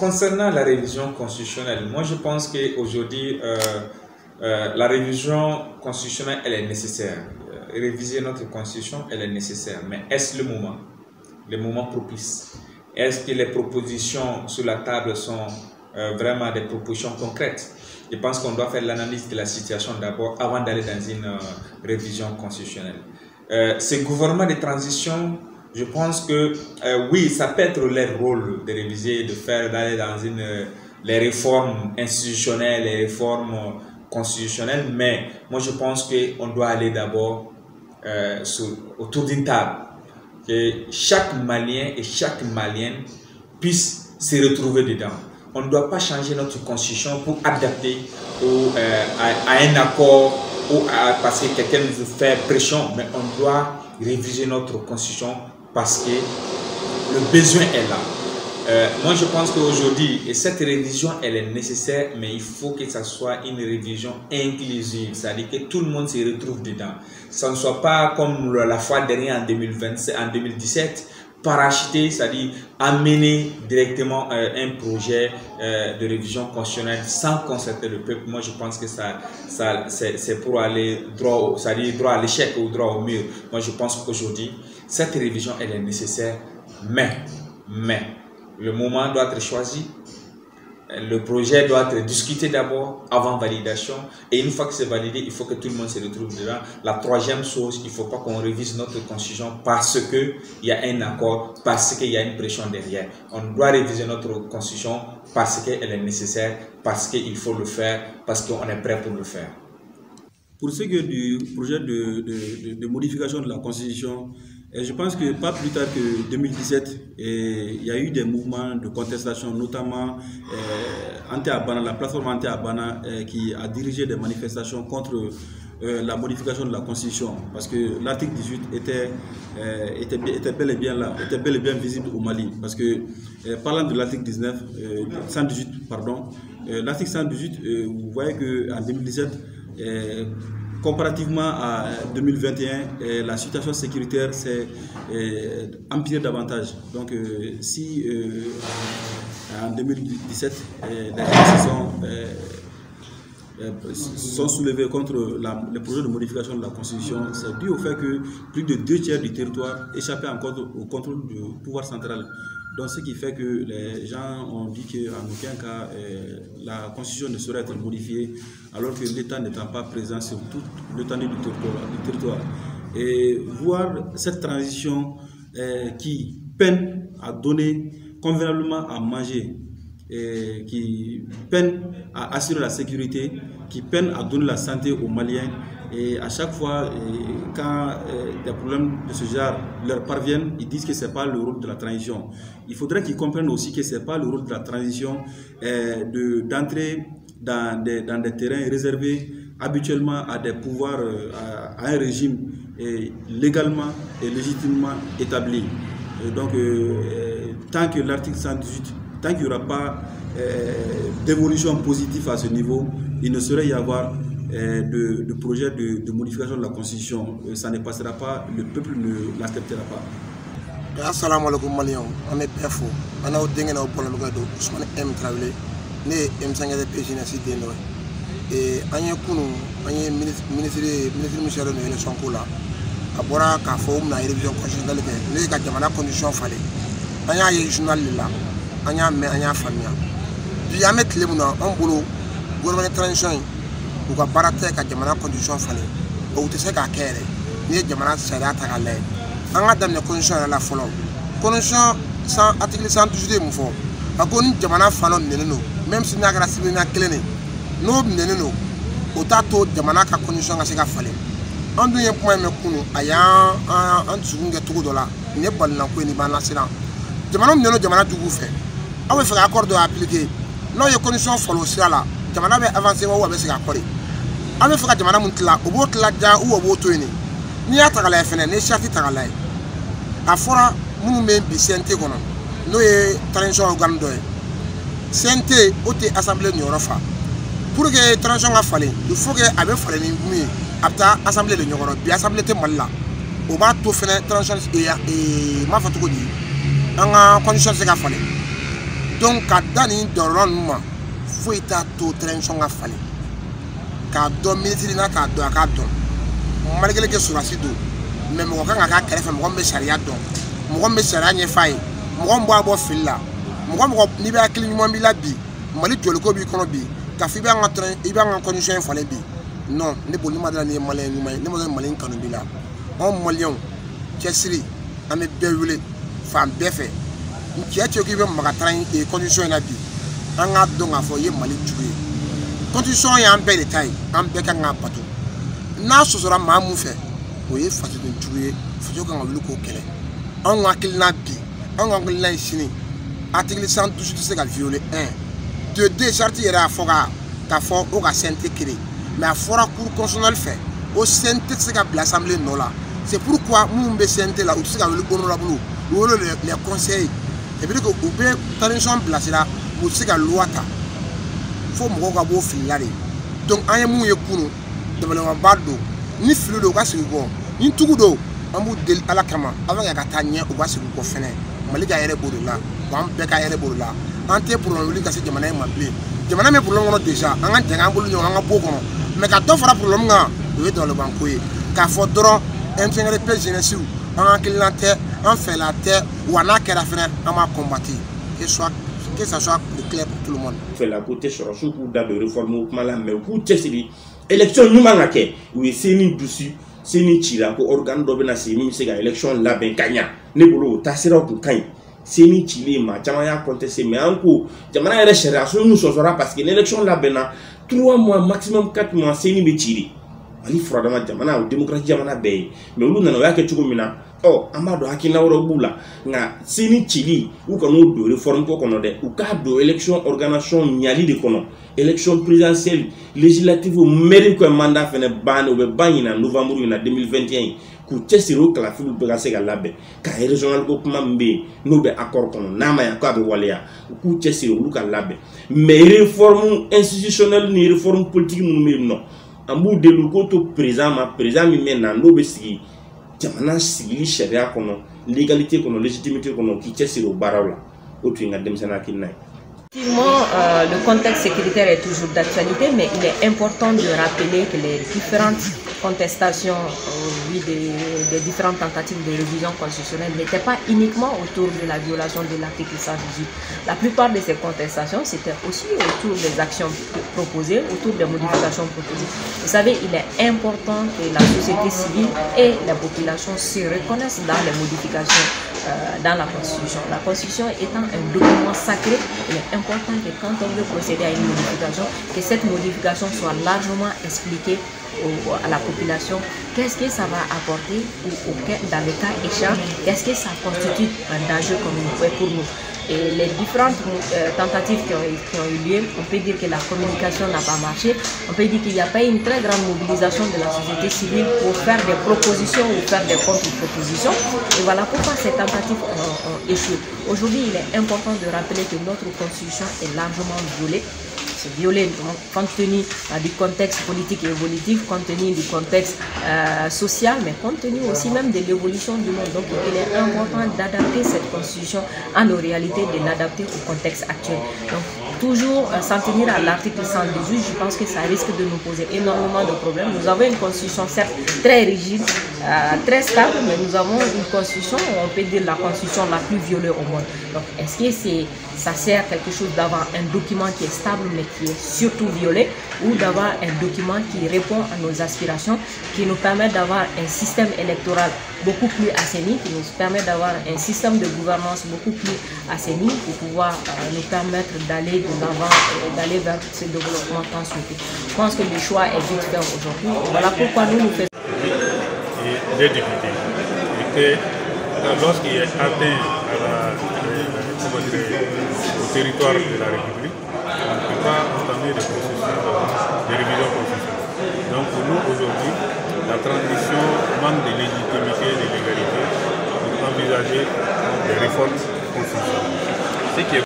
concernant la révision constitutionnelle, moi je pense qu'aujourd'hui, la révision constitutionnelle, elle est nécessaire. Réviser notre constitution, elle est nécessaire. Mais est-ce le moment propice? Est-ce que les propositions sur la table sont vraiment des propositions concrètes? Je pense qu'on doit faire l'analyse de la situation d'abord avant d'aller dans une révision constitutionnelle. Ce gouvernement de transition, je pense que oui, ça peut être leur rôle de réviser, d'aller dans les réformes institutionnelles, les réformes constitutionnelles, mais moi je pense qu'on doit aller d'abord autour d'une table, que chaque Malien et chaque Malienne puisse se retrouver dedans. On ne doit pas changer notre constitution pour adapter à un accord ou parce que quelqu'un nous fait pression, mais on doit réviser notre constitution parce que le besoin est là. Moi je pense qu'aujourd'hui, cette révision elle est nécessaire, mais il faut que ça soit une révision inclusive, c'est-à-dire que tout le monde se retrouve dedans. Ça ne soit pas comme la fois dernière en 2017, parachuter, c'est-à-dire amener directement un projet de révision constitutionnelle sans concerter le peuple. Moi je pense que c'est pour aller droit, c'est-à-dire droit à l'échec ou droit au mur. Moi je pense qu'aujourd'hui, cette révision elle est nécessaire, mais le moment doit être choisi, le projet doit être discuté d'abord avant validation, et une fois que c'est validé, il faut que tout le monde se retrouve dedans. La troisième chose, il ne faut pas qu'on révise notre constitution parce qu'il y a un accord, parce qu'il y a une pression derrière. On doit réviser notre constitution parce qu'elle est nécessaire, parce qu'il faut le faire, parce qu'on est prêt pour le faire. Pour ce qui est du projet de modification de la Constitution, je pense que pas plus tard que 2017, il y a eu des mouvements de contestation, notamment anti-Abana, la plateforme anti-Abana qui a dirigé des manifestations contre la modification de la Constitution, parce que l'article 18 était bel et bien là, était bel et bien visible au Mali. Parce que parlant de l'article 118, pardon, l'article 118, vous voyez qu'en 2017, comparativement à 2021, la situation sécuritaire s'est empirée davantage. Donc, si en 2017, les gens sont soulevés contre le projet de modification de la Constitution, c'est dû au fait que plus de 2/3 du territoire échappait encore au contrôle du pouvoir central. Donc, ce qui fait que les gens ont dit qu'en aucun cas, la Constitution ne saurait être modifiée, alors que l'État n'étant pas présent sur toute l'étendue du territoire. Et voir cette transition qui peine à donner convenablement à manger, qui peine à assurer la sécurité, qui peine à donner la santé aux Maliens. Et à chaque fois, quand des problèmes de ce genre leur parviennent, ils disent que ce n'est pas le rôle de la transition. Il faudrait qu'ils comprennent aussi que ce n'est pas le rôle de la transition d'entrer dans des terrains réservés habituellement à des pouvoirs, à un régime légalement et légitimement établi. Et donc, tant que l'article 118, tant qu'il n'y aura pas d'évolution positive à ce niveau, il ne saurait y avoir de projet de modification de la Constitution. Ça ne passera pas, le peuple ne l'acceptera pas. Assalamu alaikum Maliens, on est bien faux. On a dingue na problème gado, Ousmane M Traoré, né M5 de PGNC deno. Et anya kunu, anya ministre Michel de l'élection kola. Abora ka fo na révision constitutionnelle que les ka jamana condition fallait. Anya y journal là. Anya me anya famia. Puis ya mettre les mona en boulot, gouvernement de transition. Ou ka barate ka jamana condition fallait. Ou te se ka kéré. Ni jamana sera ta galé. Anga dam ne condition la folo. Condition sans article 118 mu fo. Akoni jamana falon neneno. Même si na grâce na cléné. No neneno. Otato jamana ka condition ga se ka fallait. Andu ye point me kunu aya an tsugunge tugu dola. Ne balna ko ni bana sina. Jamana neneno jamana tugu fe. Awe fait accord de appliquer. Non ye condition folo sira la. Jamana be avancer wa be se ka kori. Awe fait jamana muntla obotla ja ou oboto ni. Ni atagala fene ne chati tagala. Afora munu me bi CNT kono. No ye transition organe do. CNT ote assemblée nyorofa. Pour que transition ga fale, il faut que abe fale ni mi apta assemblée de nyoro bi assemblée te malla. O ba to fene transition e ma fatuko di. Anga condition se ga fale. Donc ka dani doron ma fo ita to transition ga fale ka do ministre na ka do malgré que surasi do mais mo kan ka kere fa mo be sharia do mo be sharia nye fay mo mbo abo filla mo ni be akili mo bi la bi mali jolo ko bi kono bi ka fi be nga train iba nga condition fale bi non ne bo ni ma dala ni malien ni mai ne mo malien kanu bi la on malien chesiri ame bewule fam befe qui a tué qui veut m'attendre et conditions na bi an ga donc a fo ye mali tué conditions ya en bel détail en beka nga pato na so sora ma mu fe o ye fati de tué fo ka ngulu ko kele an ga kil na bi an ga ngul na sini article 112 c'est ka violer 1 de deux charte era fo ka fo o ga santé créé mais a fora cour constitutionnel fait au santé c'est ka l'assemblée non là c'est pourquoi nous be santé là ou c'est ka le honorable ou les conseils. Et puis que vous pouvez transition place là, vous savez que loi ta, faut me voir beau filari. Donc en y mouille kunu, développement bardo, ni filu de gas go, ni tout do, en bout de à la cama, avant y a gatania ou gas go fene, malika ere bodo là, bam beka ere bodo là, ante pour le cas de manière m'appeler. De manière pour l'homme déjà, en un boulot, en un beau mais quand on fera pour l'homme, vous êtes dans le banquier, car faudra intégrer les jeunesse. En fait la terre ou en a qu'elle a fait à ma combattre que ça soit clair pour tout le monde. Fait la côté sur pour de réforme au mal mais pour tester élection nous manqué oui c'est ni dessus c'est ni tira pour organe d'obéna c'est ni c'est élection là ben kanya ne bolo ta sera pour kan c'est ni chili ma jamaya contesté mais encore jamana est recherche nous sera parce que l'élection là ben 3 mois maximum 4 mois c'est ni betiri ali frodama jamana ou démocratie jamana be mais ulu nana yake chugumina oh amado hakina bula nga sini chili ou kono do réforme ko kono de ou ka do élection organisation nyali de kono élection présidentielle législative mairie ko mandat fene ban ou be banina novembre na 2021 ku testiro kala fibu be ga sega labbe ka régional ko kuma mbe no be accord kono nama ya ko be waleya ku testiro lu ka labbe mais réforme institutionnelle ni réforme politique mu me non ambu de lukoto président mi mena no be sigi jamana sigi sharia kono légalité kono légitimité kono ki tessiro barawla o twinga dem sana kinay. Effectivement, le contexte sécuritaire est toujours d'actualité, mais il est important de rappeler que les différentes contestations des différentes tentatives de révision constitutionnelle n'étaient pas uniquement autour de la violation de l'article 118. La plupart de ces contestations, c'était aussi autour des actions proposées, autour des modifications proposées. Vous savez, il est important que la société civile et la population se reconnaissent dans les modifications dans la Constitution. La Constitution étant un document sacré, il est important que quand on veut procéder à une modification, que cette modification soit largement expliquée à la population. Qu'est-ce que ça va apporter dans le cas échéant, qu'est-ce que ça constitue un danger pour nous. Et les différentes tentatives qui ont eu lieu, on peut dire que la communication n'a pas marché, on peut dire qu'il n'y a pas une très grande mobilisation de la société civile pour faire des propositions ou faire des contre-propositions. Et voilà pourquoi ces tentatives ont échoué. Aujourd'hui, il est important de rappeler que notre constitution est largement violée. C'est violé compte tenu du contexte politique et évolutif, compte tenu du contexte social, mais compte tenu aussi même de l'évolution du monde. Donc il est important d'adapter cette constitution à nos réalités, de l'adapter au contexte actuel. Donc toujours s'en tenir à l'article 118, je pense que ça risque de nous poser énormément de problèmes. Nous avons une constitution certes très rigide, très stable, mais nous avons une constitution, on peut dire la constitution la plus violée au monde. Donc est-ce que ça sert à quelque chose d'avoir un document qui est stable mais qui est surtout violé, ou d'avoir un document qui répond à nos aspirations, qui nous permet d'avoir un système électoral beaucoup plus assaini, qui nous permet d'avoir un système de gouvernance beaucoup plus assaini pour pouvoir nous permettre d'aller de l'avant et d'aller vers ce développement tant souhaité. Je pense que le choix est vite fait aujourd'hui. Voilà pourquoi nous faisons. Des députés. Et que lorsqu'il est atteint au territoire de la République, on ne peut pas entamer des processus de révision constitutionnelle. Donc pour nous aujourd'hui, la transition manque de légitimité et de légalité pour envisager des réformes constitutionnelles. Ce qui est